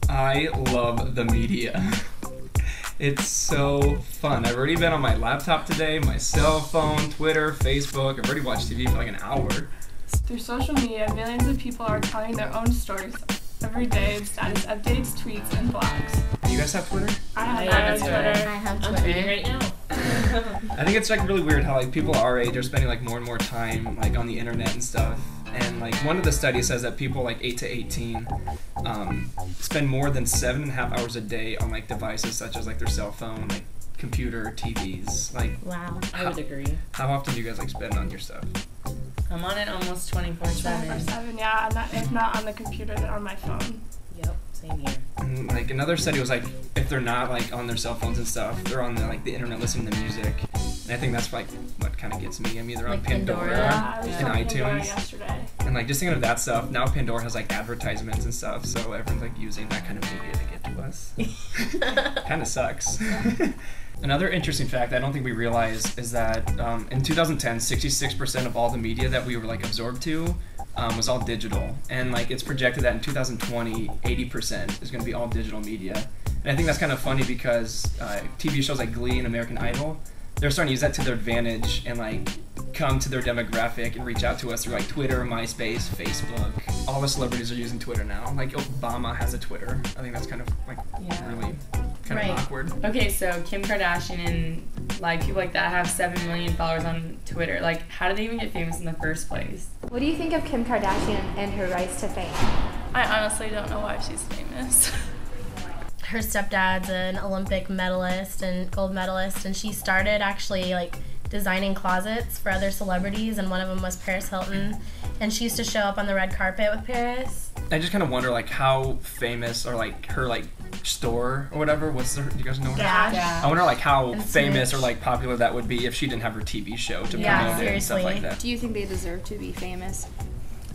I love the media. It's so fun. I've already been on my laptop today, my cell phone, Twitter, Facebook. I've already watched TV for like an hour. Through social media, millions of people are telling their own stories every day, status updates, tweets, and blogs. Do you guys have Twitter? I have Twitter. I have I'm Twitter. tweeting right now. I think it's like really weird how like people our age are spending like more and more time like on the internet and stuff. And like one of the studies says that people like 8 to 18 spend more than 7.5 hours a day on like devices such as like their cell phone, like computer, TVs. Like, Wow. I would agree. how often do you guys like spend on your stuff? I'm on it almost 24/7. 24/7, yeah, and that, if not on the computer, then on my phone. Yep, same here. And, like another study was like if they're not like on their cell phones and stuff, they're on the internet listening to music. And I think that's like what kind of gets me. I'm either on Like Pandora, Pandora. Yeah, I was and on Pandora iTunes. yesterday. And like just thinking of that stuff, now Pandora has like advertisements and stuff, so everyone's like using that kind of media to get to us. Kind of sucks. Another interesting fact I don't think we realize is that in 2010, 66% of all the media that we were like absorbed to was all digital, and like it's projected that in 2020, 80% is going to be all digital media. And I think that's kind of funny because TV shows like Glee and American Idol, they're starting to use that to their advantage and like come to their demographic and reach out to us through like Twitter, MySpace, Facebook. All the celebrities are using Twitter now. Like Obama has a Twitter. I think that's kind of like really kind of awkward. Okay, so Kim Kardashian and like people like that have 7 million followers on Twitter. Like, how did they even get famous in the first place? What do you think of Kim Kardashian and her rise to fame? I honestly don't know why she's famous. Her stepdad's an Olympic medalist and gold medalist, and she started actually like designing closets for other celebrities, and one of them was Paris Hilton, and she used to show up on the red carpet with Paris. I just kind of wonder like how famous or like her like store or whatever. Do you guys know her? Dash. I wonder like how And famous Snitch. or like popular that would be if she didn't have her TV show to Yeah, promote it and stuff seriously. like that. Do you think they deserve to be famous?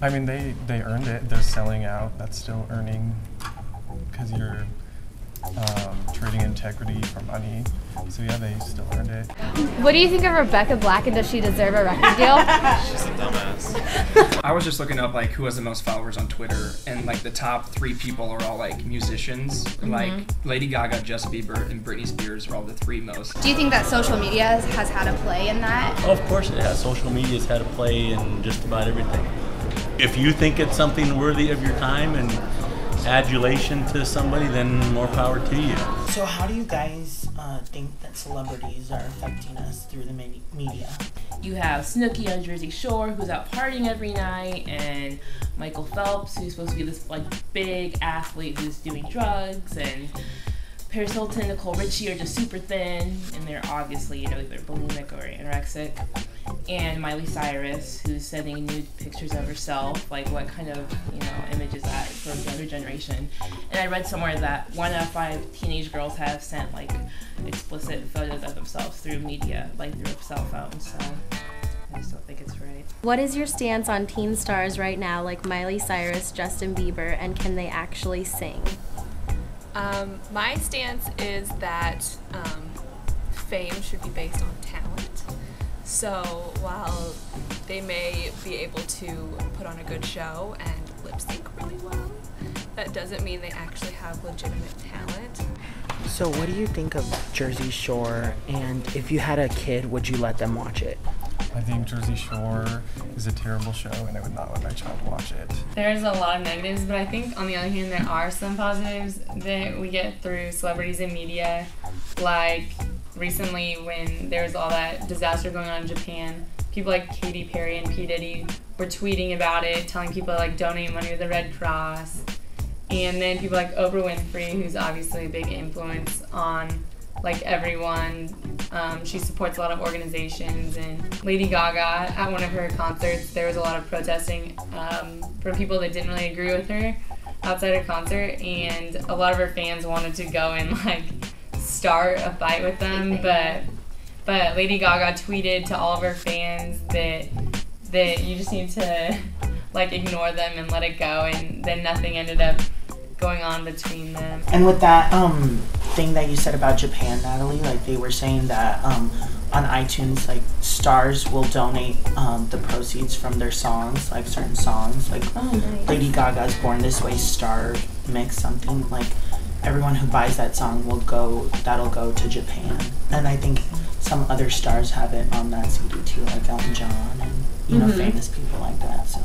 I mean, they earned it. They're selling out. That's still earning because you're trading integrity for money. So yeah, they still earned it. What do you think of Rebecca Black, and does she deserve a record deal? She's a dumbass. I was just looking up like who has the most followers on Twitter, and like the top 3 people are all like musicians. Like Lady Gaga, Justin Bieber, and Britney Spears are all the 3 most. Do you think that social media has had a play in that? Oh, of course it has. Social media's had a play in just about everything. If you think it's something worthy of your time and adulation to somebody, then more power to you. So how do you guys think that celebrities are affecting us through the media? You have Snooki on Jersey Shore, who's out partying every night, and Michael Phelps, who's supposed to be this like big athlete who's doing drugs, and Paris Hilton, Nicole Richie are just super thin, and they're obviously either bulimic or anorexic. And Miley Cyrus, who's sending nude pictures of herself. Like, what kind of image is that for the younger generation? And I read somewhere that 1 out of 5 teenage girls have sent like explicit photos of themselves through media, like through a cell phone. So I just don't think it's right. What is your stance on teen stars right now, like Miley Cyrus, Justin Bieber, and can they actually sing? My stance is that fame should be based on talent. So while they may be able to put on a good show and lip sync really well, that doesn't mean they actually have legitimate talent. So what do you think of Jersey Shore, and if you had a kid, would you let them watch it? I think Jersey Shore is a terrible show, and I would not let my child watch it. There's a lot of negatives, but I think on the other hand, there are some positives that we get through celebrities and media. Like recently when there was all that disaster going on in Japan, people like Katy Perry and P. Diddy were tweeting about it, telling people to like donate money to the Red Cross. And then people like Oprah Winfrey, who's obviously a big influence on like everyone. She supports a lot of organizations, and Lady Gaga, at one of her concerts, there was a lot of protesting from people that didn't really agree with her outside her concert, and a lot of her fans wanted to go and like start a fight with them, but Lady Gaga tweeted to all of her fans that you just need to like ignore them and let it go, and then nothing ended up going on between them. And with that thing that you said about Japan, Natalie, like they were saying that on iTunes, like stars will donate the proceeds from their songs, like certain songs, like Lady Gaga's Born This Way star mix something, like everyone who buys that song that'll go to Japan. And I think some other stars have it on that CD too, like Elton John and famous people like that. So